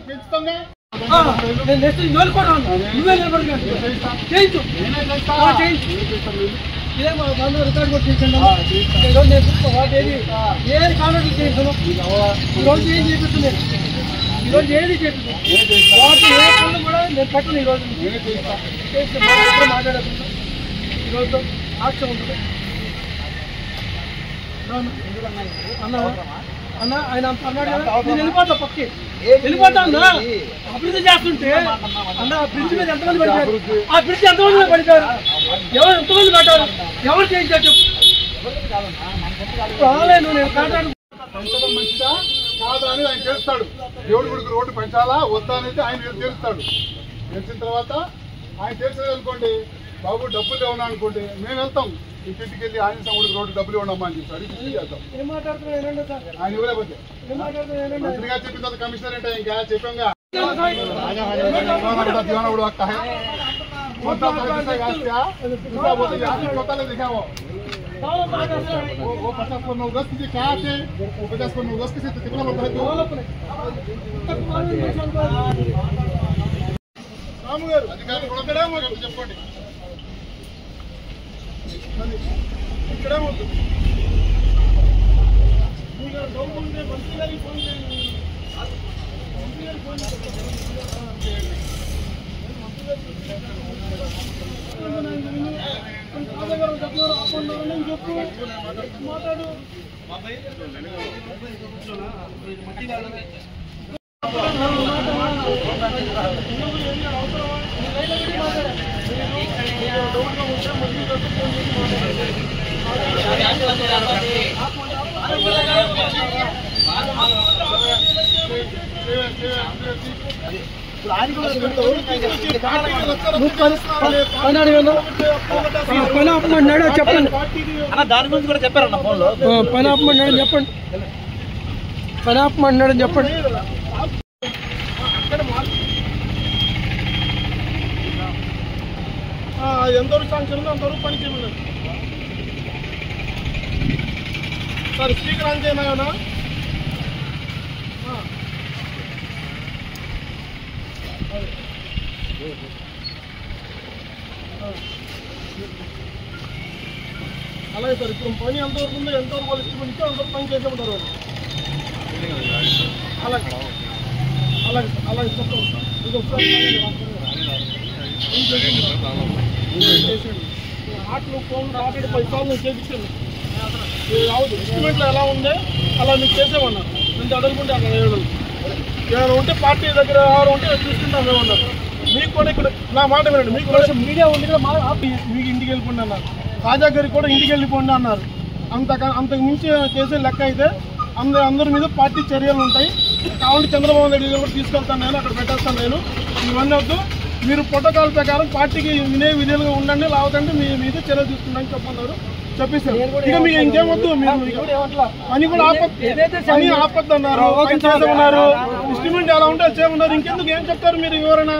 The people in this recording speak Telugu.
పెంచుతాంగా నెక్స్ట్ నువ్వే నిలబడుతున్నాను చేయించు ఇదే మా బంధువు రికార్డు కూడా చేయించండి ఈరోజు నేను వాటి ఏది కాంట్రాక్ట్ చేయించాను ఈరోజు ఏం చేపిస్తున్నాను ఈరోజు ఏది చేపిస్తాను వాటి ఏ పనులు కూడా నేను పట్టును ఈరోజు మాట్లాడకుండా ఈరోజు ఆక్ష ఉంటుంది అన్న ఆయన అన్నాడు కదా నేను వెళ్ళిపోతా పక్కి వెళ్ళిపోతా అన్న అభివృద్ధి చేస్తుంటే అన్న ఆ బ్రిడ్జ్ మీద ఎంతమంది పడిపోయారు ఆ బ్రిడ్జ్ ఎంతమంది మీద పడిపోయారు ఎవరు ఎంతమంది కట్టారు ఎవరు చేయించారు రాలేను నేను కాంట్రాక్ట్ పెంచడం మంచిదా కాదా అని ఆయన చేస్తాడు. దేవుడి గుడికి రోడ్డు పెంచాలా వద్దా అనేది ఆయన తెలుస్తాడు. తెలిసిన తర్వాత ఆయన తెలిసేది అనుకోండి బాబు డబ్బులు ఏమన్నా అనుకోండి మేము వెళ్తాం ఇంటికి వెళ్ళి ఆంజనేయ గుడికి రోడ్డు డబ్బులు ఇవ్వడమ్మా అని చెప్పి అడిగి చేద్దాం. ఆయన ఇవ్వలేకపోతే మంత్రి గారు చెప్పిన తర్వాత కమిషనర్ అంటే ఇంకా చెప్పాంగా दीवाना उड़ वक्त है दिखाओ वो 50 पर 9 अगस्त की क्या है वो 50 पर 9 अगस्त से कितना होता है रामू गाరు అధికారులు కొడకడే మాకు చెప్పండి ఇక్కడే ఉంది మీకు డౌట్ ఉంటే మంత్రి గారికి ఫోన్ చేయండి మంత్రి గారికి ఫోన్ చేయండి మాట్లాడు పని ఆపమన్నాడు చెప్పండి దాని గురించి కూడా చెప్పారన్న ఫోన్ లో పని ఆపమన్నాడు చెప్పండి పని ఆపమన్నాడు చెప్పండి ఎంతవరకు శాంక్షన్ ఉందో అంతవరకు పని చేయమన్నారు సార్. స్పీకర్ ఆన్ చేయమన్నా అలాగే సార్. ఇప్పుడు పని ఎంతవరకు ఉందో ఎంతవరకు వాళ్ళు ఇష్టపడితే అంతవరకు పని చేసేమంటారు వాళ్ళు. అలాగే అలాగే అలాగే చెప్తాం సార్. ఇంకొకసారి ఆటలు ఫోన్ మాట్లాడి 10 సార్లు నేను చేపించాను. రావద్దు ఎస్టిమేట్లో ఎలా ఉందే అలా మీకు చేసేమన్నారు. నేను అడుగుకుంటే అక్కడ ఏమైనా ఉంటే పార్టీ దగ్గర ఎవరు ఉంటే చూసుకుంటాం ఏమన్నారు. మీకు కూడా ఇక్కడ నా మాట వినండి. మీకు కూడా మీడియా ఉంది కదా మీకు ఇంటికి వెళ్ళిపోండి అన్నారు. రాజా గారికి కూడా ఇంటికి వెళ్ళిపోండి అన్నారు. అంతకు మించి చేసే లెక్క అయితే అందరి మీద పార్టీ చర్యలు ఉంటాయి. కావాలంటే చంద్రబాబు నాయుడు కూడా తీసుకెళ్తాను నేను, అక్కడ పెట్టేస్తాను నేను. ఇవన్నీ వద్దు, మీరు ప్రోటోకాల్ ప్రకారం పార్టీకి వినే విధులుగా ఉండండి, లేకపోతే మీ మీద చర్యలు తీసుకుంటామని చెప్పన్నారు. చెప్పేసారు. ఇక మీకు ఇంకేమొద్దు, మీరు పని కూడా పని ఆపద్దు అన్నారు. ఎస్టిమేట్ ఎలా ఉంటే చేయమన్నారు. ఇంకెందుకు ఏం చెప్తారు మీరు? ఎవరైనా